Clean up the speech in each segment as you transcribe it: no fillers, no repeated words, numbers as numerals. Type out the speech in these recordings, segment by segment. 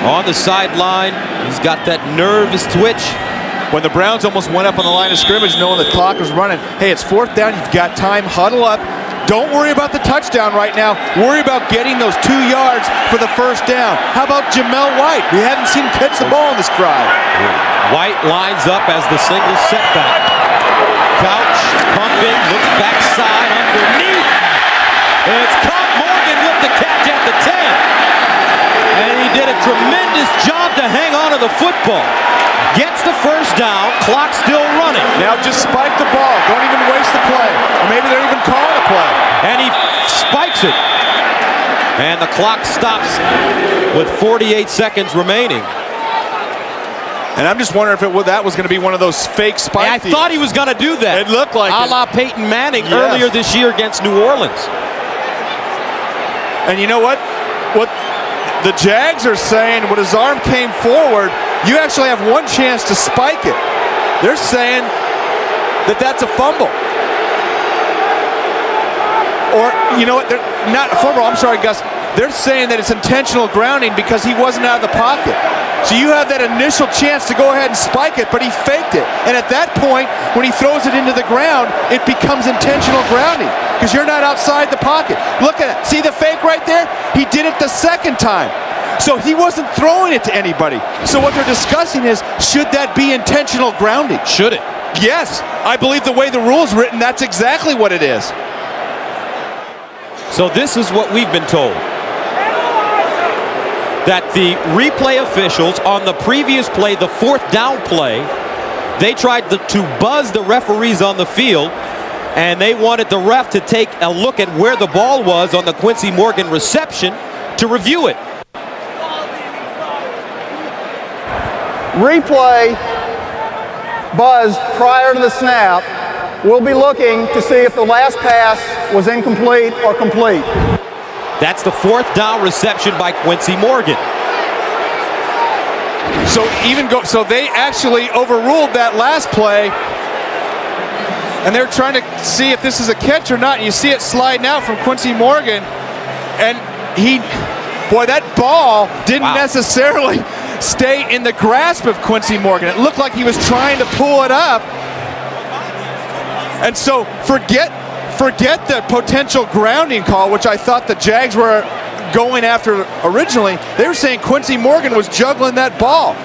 On the sideline, he's got that nervous twitch. When the Browns almost went up on the line of scrimmage knowing the clock was running, hey, it's 4th down, you've got time, huddle up. Don't worry about the touchdown right now. Worry about getting those 2 yards for the 1st down. How about Jamel White? We haven't seen him catch the ball in this drive. White lines up as the single setback. Couch, pumping, looks backside, underneath. It's caught. Morgan with the catch at the 10. And he did a tremendous job to hang on to the football. Gets the 1st down, clock still running. Now just spike the ball. Don't even waste the play. Or maybe they're even calling a play. And he spikes it. And the clock stops with 48 seconds remaining. And I'm just wondering if that was going to be one of those fake spikes. I thought he was going to do that. It looked like a la Peyton Manning earlier this year against New Orleans. And you know what? What the Jags are saying, when his arm came forward, you actually have one chance to spike it. They're saying that that's a fumble. Or, you know what? They're not a fumble. I'm sorry, Gus. They're saying that it's intentional grounding because he wasn't out of the pocket. So you have that initial chance to go ahead and spike it, but he faked it. And at that point, when he throws it into the ground, it becomes intentional grounding because you're not outside the pocket. Look at it. See the fake right there? He did it the 2nd time. So he wasn't throwing it to anybody. So what they're discussing is, should that be intentional grounding? Should it? Yes. I believe the way the rule's written, that's exactly what it is. So this is what we've been told. That the replay officials on the previous play, the 4th down play, they tried to buzz the referees on the field, and they wanted the ref to take a look at where the ball was on the Quincy Morgan reception to review it. Replay buzzed prior to the snap. We'll be looking to see if the last pass was incomplete or complete. That's the 4th down reception by Quincy Morgan. So they actually overruled that last play, and they're trying to see if this is a catch or not. And you see it sliding out from Quincy Morgan, and that ball didn't necessarily stay in the grasp of Quincy Morgan. It looked like he was trying to pull it up. And so forget the potential grounding call, which I thought the Jags were going after originally. They were saying Quincy Morgan was juggling that ball.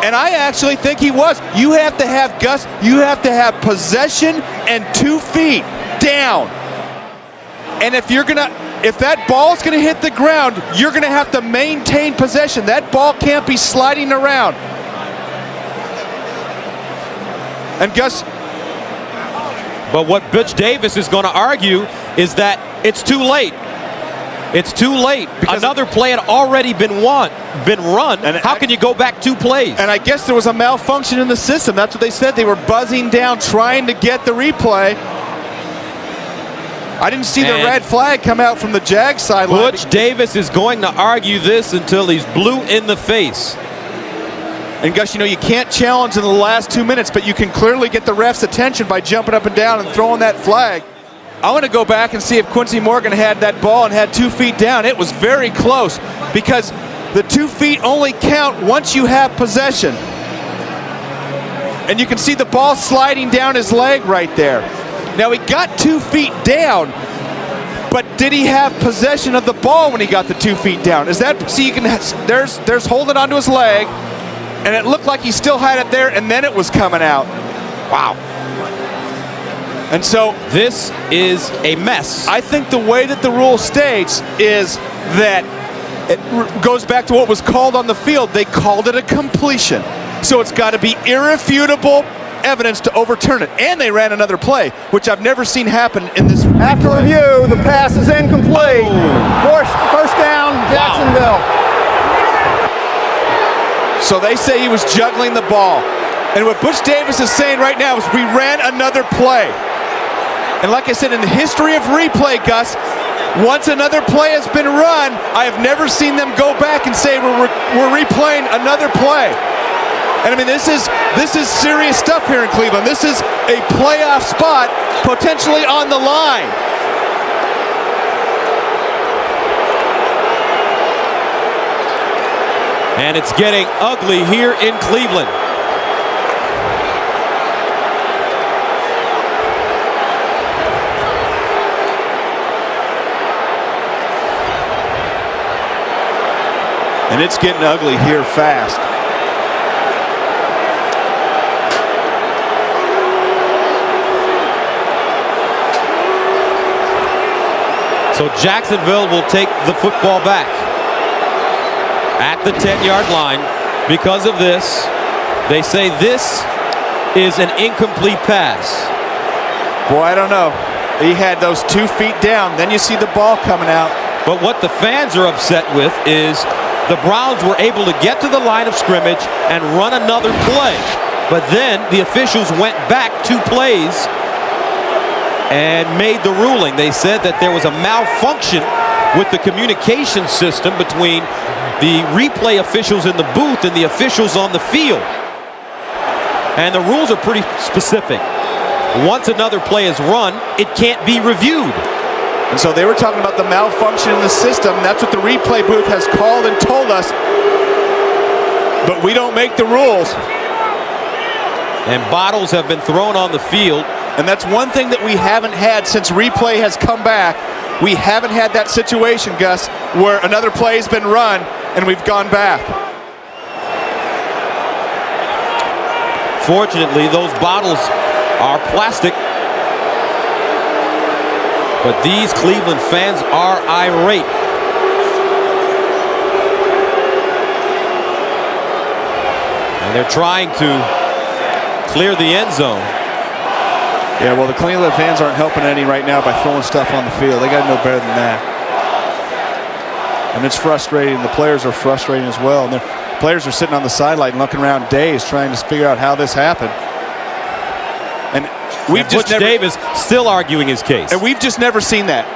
And I actually think he was. You have to have, Gus, you have to have possession and 2 feet down. And if that ball's gonna hit the ground, you're gonna have to maintain possession. That ball can't be sliding around. And Gus, but what Butch Davis is going to argue is that it's too late. It's too late because another play had already been run. And how can you go back 2 plays? And I guess there was a malfunction in the system. That's what they said. They were buzzing down, trying to get the replay. I didn't see the red flag come out from the Jags sideline. Butch Davis is going to argue this until he's blue in the face. And Gus, you know, you can't challenge in the last 2 minutes, but you can clearly get the ref's attention by jumping up and down and throwing that flag. I want to go back and see if Quincy Morgan had that ball and had 2 feet down. It was very close because the 2 feet only count once you have possession. And you can see the ball sliding down his leg right there. Now he got 2 feet down, but did he have possession of the ball when he got the 2 feet down? Is that, see, you can, there's holding onto his leg, and it looked like he still had it there, and then it was coming out. Wow. And so this is a mess. I think the way that the rule states is that it goes back to what was called on the field. They called it a completion. So it's got to be irrefutable evidence to overturn it. And they ran another play, which I've never seen happen in this. After review, the pass is incomplete. First down, Jacksonville. So they say he was juggling the ball. And what Butch Davis is saying right now is we ran another play. And like I said, in the history of replay, Gus, once another play has been run, I have never seen them go back and say we're replaying another play. And I mean, this is serious stuff here in Cleveland. This is a playoff spot potentially on the line. And it's getting ugly here in Cleveland. And it's getting ugly here fast. So Jacksonville will take the football back at the 10-yard line. Because of this, they say this is an incomplete pass. Boy, I don't know. He had those 2 feet down. Then you see the ball coming out. But what the fans are upset with is the Browns were able to get to the line of scrimmage and run another play. But then the officials went back 2 plays and made the ruling. They said that there was a malfunction with the communication system between the replay officials in the booth and the officials on the field. And the rules are pretty specific. Once another play is run, it can't be reviewed. And so they were talking about the malfunction in the system. That's what the replay booth has called and told us. But we don't make the rules. And bottles have been thrown on the field. And that's one thing that we haven't had since replay has come back. We haven't had that situation, Gus, where another play has been run and we've gone back. Fortunately, those bottles are plastic. But these Cleveland fans are irate. And they're trying to clear the end zone. Yeah, well, the Cleveland fans aren't helping any right now by throwing stuff on the field. They got to know better than that. And it's frustrating. The players are frustrating as well. And the players are sitting on the sideline looking around dazed, trying to figure out how this happened. And we've just Butch Davis still arguing his case. And we've just never seen that.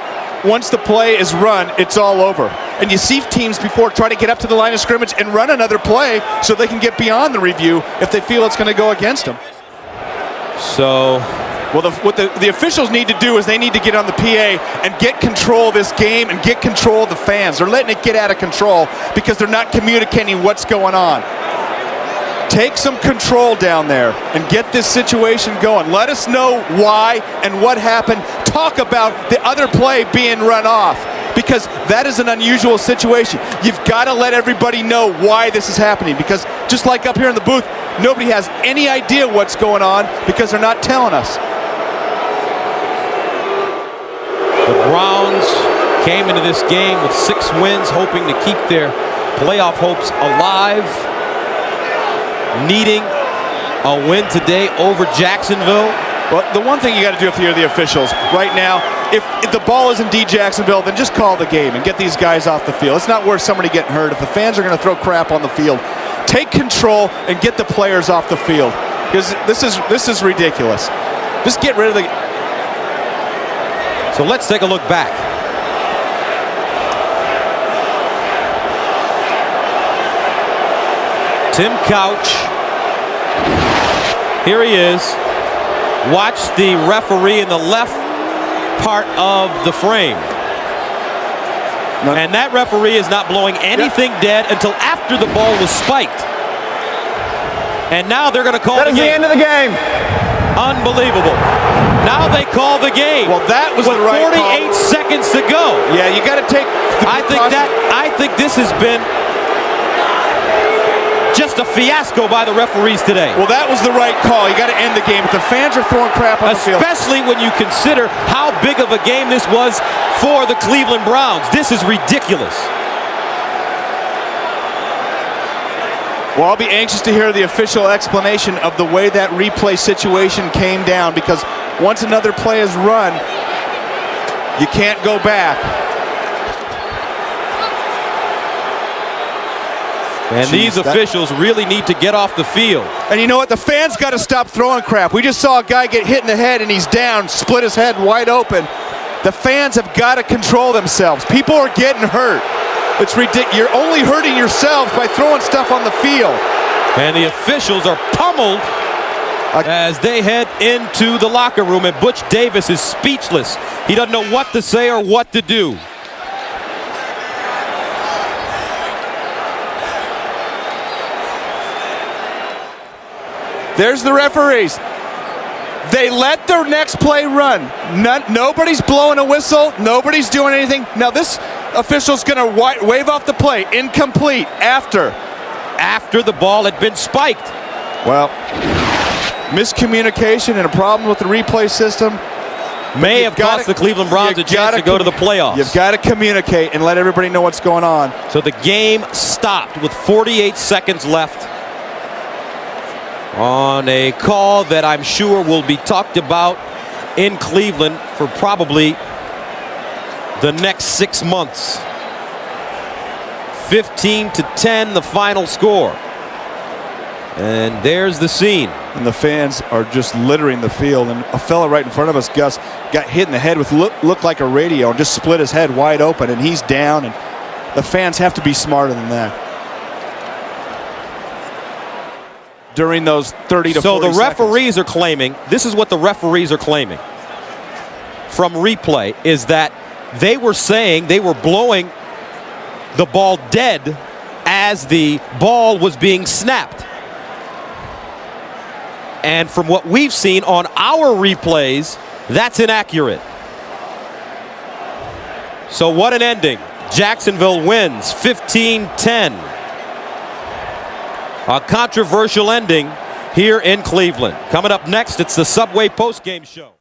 Once the play is run, it's all over. And you see teams before try to get up to the line of scrimmage and run another play so they can get beyond the review if they feel it's going to go against them. So, well, what the officials need to do is they need to get on the PA and get control of this game and get control of the fans. They're letting it get out of control because they're not communicating what's going on. Take some control down there and get this situation going. Let us know why and what happened. Talk about the other play being run off, because that is an unusual situation. You've got to let everybody know why this is happening, because just like up here in the booth, nobody has any idea what's going on because they're not telling us. The Browns came into this game with 6 wins, hoping to keep their playoff hopes alive. Needing a win today over Jacksonville. Well, the one thing you got to do if you're the officials right now, if the ball is indeed Jacksonville, then just call the game and get these guys off the field. It's not worth somebody getting hurt. If the fans are going to throw crap on the field, take control and get the players off the field, because this is ridiculous. Just get rid of the. So let's take a look back. Tim Couch, here he is. Watch the referee in the left part of the frame. And that referee is not blowing anything dead until after the ball was spiked. And now they're going to call the game. That is the end of the game. Unbelievable. Now they call the game. Well, that was with the right 48 call. seconds to go. Yeah, you got to take. I think this has been just a fiasco by the referees today. Well, that was the right call. You got to end the game. If the fans are throwing crap on the field. Especially when you consider how big of a game this was for the Cleveland Browns. This is ridiculous. Well, I'll be anxious to hear the official explanation of the way that replay situation came down, because once another play is run, you can't go back. And these officials really need to get off the field. And you know what? The fans got to stop throwing crap. We just saw a guy get hit in the head and he's down, split his head wide open. The fans have got to control themselves. People are getting hurt. It's ridiculous. You're only hurting yourselves by throwing stuff on the field. And the officials are pummeled as they head into the locker room, and Butch Davis is speechless. He doesn't know what to say or what to do. There's the referees. They let their next play run. Nobody's blowing a whistle. Nobody's doing anything. Now this official's going to wave off the play. Incomplete after the ball had been spiked. Well, miscommunication and a problem with the replay system may have cost the Cleveland Browns a chance to go to the playoffs. You've got to communicate and let everybody know what's going on. So the game stopped with 48 seconds left on a call that I'm sure will be talked about in Cleveland for probably the next 6 months. 15-10, the final score. And there's the scene. And the fans are just littering the field. And a fella right in front of us, Gus, got hit in the head with looked like a radio and just split his head wide open. And he's down. And the fans have to be smarter than that during those 30 to 40 seconds. So the referees are claiming, this is what the referees are claiming from replay, is that they were saying they were blowing the ball dead as the ball was being snapped. And from what we've seen on our replays, that's inaccurate. So what an ending. Jacksonville wins 15-10. A controversial ending here in Cleveland. Coming up next, it's the Subway postgame show.